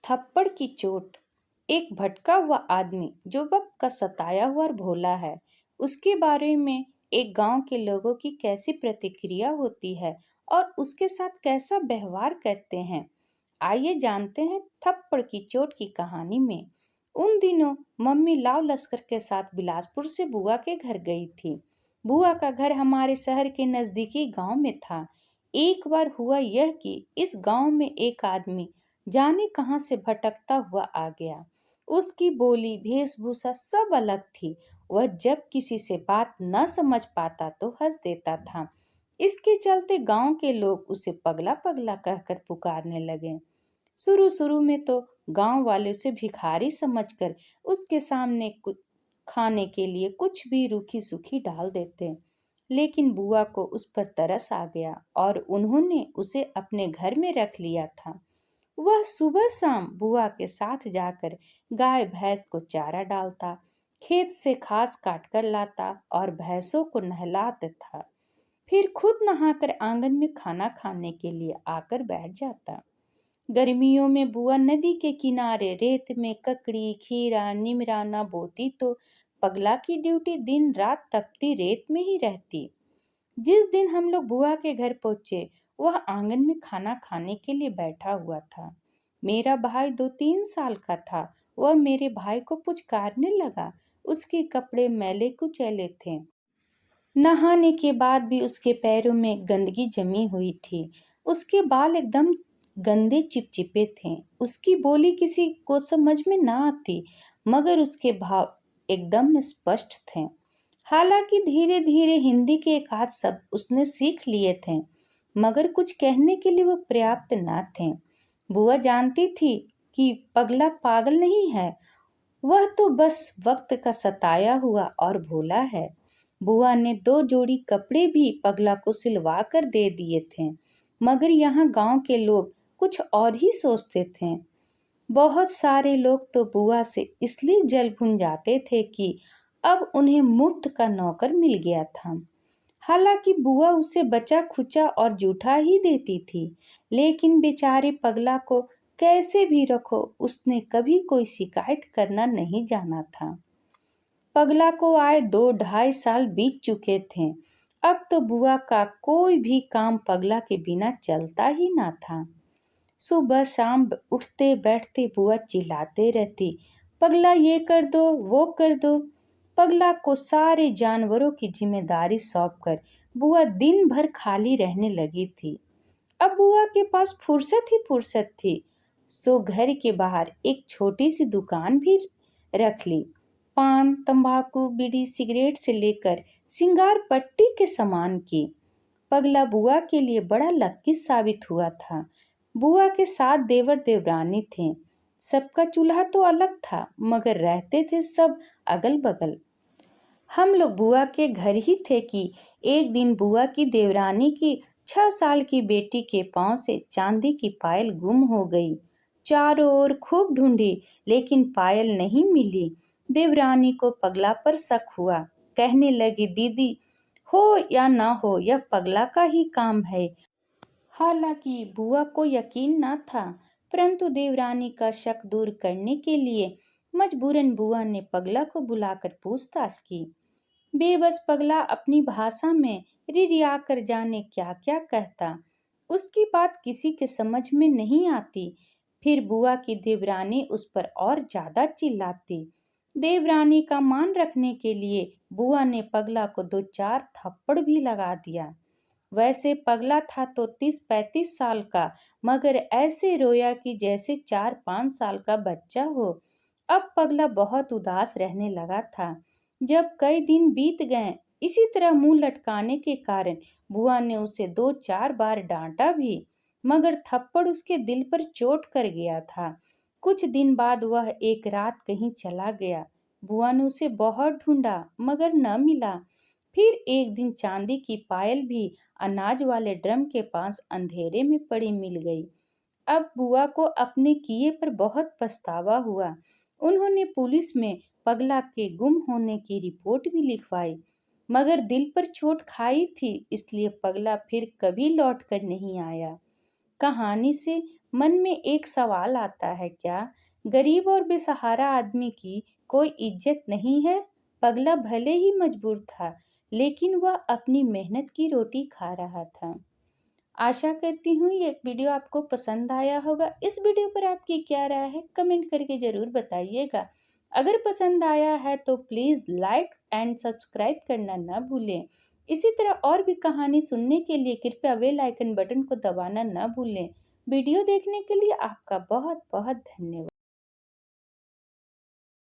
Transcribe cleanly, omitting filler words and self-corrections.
थप्पड़ की चोट। एक भटका हुआ आदमी जो वक्त का सताया हुआ और भोला है, उसके बारे में एक गांव के लोगों की कैसी प्रतिक्रिया होती है और उसके साथ कैसा व्यवहार करते हैं। आइए जानते हैं थप्पड़ की चोट की कहानी में। उन दिनों मम्मी लाव लश्कर के साथ बिलासपुर से बुआ के घर गई थी। बुआ का घर हमारे शहर के नजदीकी गांव में था। एक बार हुआ यह कि इस गांव में एक आदमी जाने कहां से भटकता हुआ आ गया। उसकी बोली वेशभूषा सब अलग थी। वह जब किसी से बात न समझ पाता तो हंस देता था। इसके चलते गांव के लोग उसे पगला पगला कहकर पुकारने लगे। शुरू शुरू में तो गांव वाले उसे भिखारी समझकर उसके सामने कुछ खाने के लिए कुछ भी रूखी सूखी डाल देते। लेकिन बुआ को उस पर तरस आ गया और उन्होंने उसे अपने घर में रख लिया था। वह सुबह शाम बुआ के साथ जाकर गाय भैंस को चारा डालता, खेत से घास काट कर लाता और भैंसों को नहलाता था। फिर खुद नहाकर आंगन में खाना खाने के लिए आकर बैठ जाता। गर्मियों में बुआ नदी के किनारे रेत में ककड़ी खीरा निमराना बोती तो पगला की ड्यूटी दिन रात तपती रेत में ही रहती। जिस दिन हम लोग बुआ के घर पहुंचे, वह आंगन में खाना खाने के लिए बैठा हुआ था। मेरा भाई 2-3 साल का था। वह मेरे भाई को पुचकारने लगा। उसके कपड़े मैले कुचैले थे। नहाने के बाद भी उसके पैरों में गंदगी जमी हुई थी। उसके बाल एकदम गंदे चिपचिपे थे। उसकी बोली किसी को समझ में ना आती, मगर उसके भाव एकदम स्पष्ट थे। हालांकि धीरे धीरे हिंदी के एक आध शब्द उसने सीख लिए थे, मगर कुछ कहने के लिए वह पर्याप्त न थे। बुआ जानती थी कि पगला पागल नहीं है, वह तो बस वक्त का सताया हुआ और भोला है। बुआ ने 2 जोड़ी कपड़े भी पगला को सिलवा कर दे दिए थे, मगर यहाँ गांव के लोग कुछ और ही सोचते थे। बहुत सारे लोग तो बुआ से इसलिए जल भुन जाते थे कि अब उन्हें मुफ्त का नौकर मिल गया था। हालांकि बुआ उसे बचा खुचा और जूठा ही देती थी, लेकिन बेचारे पगला को कैसे भी रखो, उसने कभी कोई शिकायत करना नहीं जाना था। पगला को आए 2-2.5 साल बीत चुके थे। अब तो बुआ का कोई भी काम पगला के बिना चलता ही ना था। सुबह शाम उठते बैठते बुआ चिल्लाते रहती, पगला ये कर दो वो कर दो। पगला को सारे जानवरों की जिम्मेदारी सौंपकर बुआ दिन भर खाली रहने लगी थी। अब बुआ के पास फुर्सत ही फुर्सत थी, सो घर के बाहर एक छोटी सी दुकान भी रख ली। पान तंबाकू बीड़ी सिगरेट से लेकर सिंगार पट्टी के सामान की। पगला बुआ के लिए बड़ा लक्की साबित हुआ था। बुआ के 7 देवर देवरानी थे। सबका चूल्हा तो अलग था, मगर रहते थे सब अगल बगल। हम लोग बुआ के घर ही थे कि एक दिन बुआ की देवरानी की 6 साल की बेटी के पांव से चांदी की पायल गुम हो गई। चारों ओर खूब ढूंढी, लेकिन पायल नहीं मिली। देवरानी को पगला पर शक हुआ। कहने लगी, दीदी हो या ना हो, यह पगला का ही काम है। हालांकि बुआ को यकीन न था, परंतु देवरानी का शक दूर करने के लिए मजबूरन बुआ ने पगला को बुलाकर पूछताछ की। बेबस पगला अपनी भाषा में रिरिया कर जाने क्या क्या कहता। उसकी बात किसी के समझ में नहीं आती। फिर बुआ की देवरानी उस पर और ज्यादा चिल्लाती। देवरानी का मान रखने के लिए बुआ ने पगला को 2-4 थप्पड़ भी लगा दिया। वैसे पगला था तो 30-35 साल का, मगर ऐसे रोया कि जैसे 4-5 साल का बच्चा हो। अब पगला बहुत उदास रहने लगा था। जब कई दिन बीत गए, इसी तरह मुंह लटकाने के कारण बुआ ने उसे 2-4 बार डांटा भी, मगर थप्पड़ उसके दिल पर चोट कर गया था। कुछ दिन बाद वह एक रात कहीं चला गया। बुआ ने उसे बहुत ढूंढा, मगर न मिला। फिर एक दिन चांदी की पायल भी अनाज वाले ड्रम के पास अंधेरे में पड़ी मिल गई। अब बुआ को अपने किए पर बहुत पछतावा हुआ। उन्होंने पुलिस में पगला के गुम होने की रिपोर्ट भी लिखवाई, मगर दिल पर चोट खाई थी, इसलिए पगला फिर कभी लौट कर नहीं आया। कहानी से मन में एक सवाल आता है, क्या गरीब और बेसहारा आदमी की कोई इज्जत नहीं है? पगला भले ही मजबूर था, लेकिन वह अपनी मेहनत की रोटी खा रहा था। आशा करती हूँ ये वीडियो आपको पसंद आया होगा। इस वीडियो पर आपकी क्या राय है, कमेंट करके ज़रूर बताइएगा। अगर पसंद आया है तो प्लीज़ लाइक एंड सब्सक्राइब करना ना भूलें। इसी तरह और भी कहानी सुनने के लिए कृपया बेल आइकन बटन को दबाना ना भूलें। वीडियो देखने के लिए आपका बहुत बहुत धन्यवाद।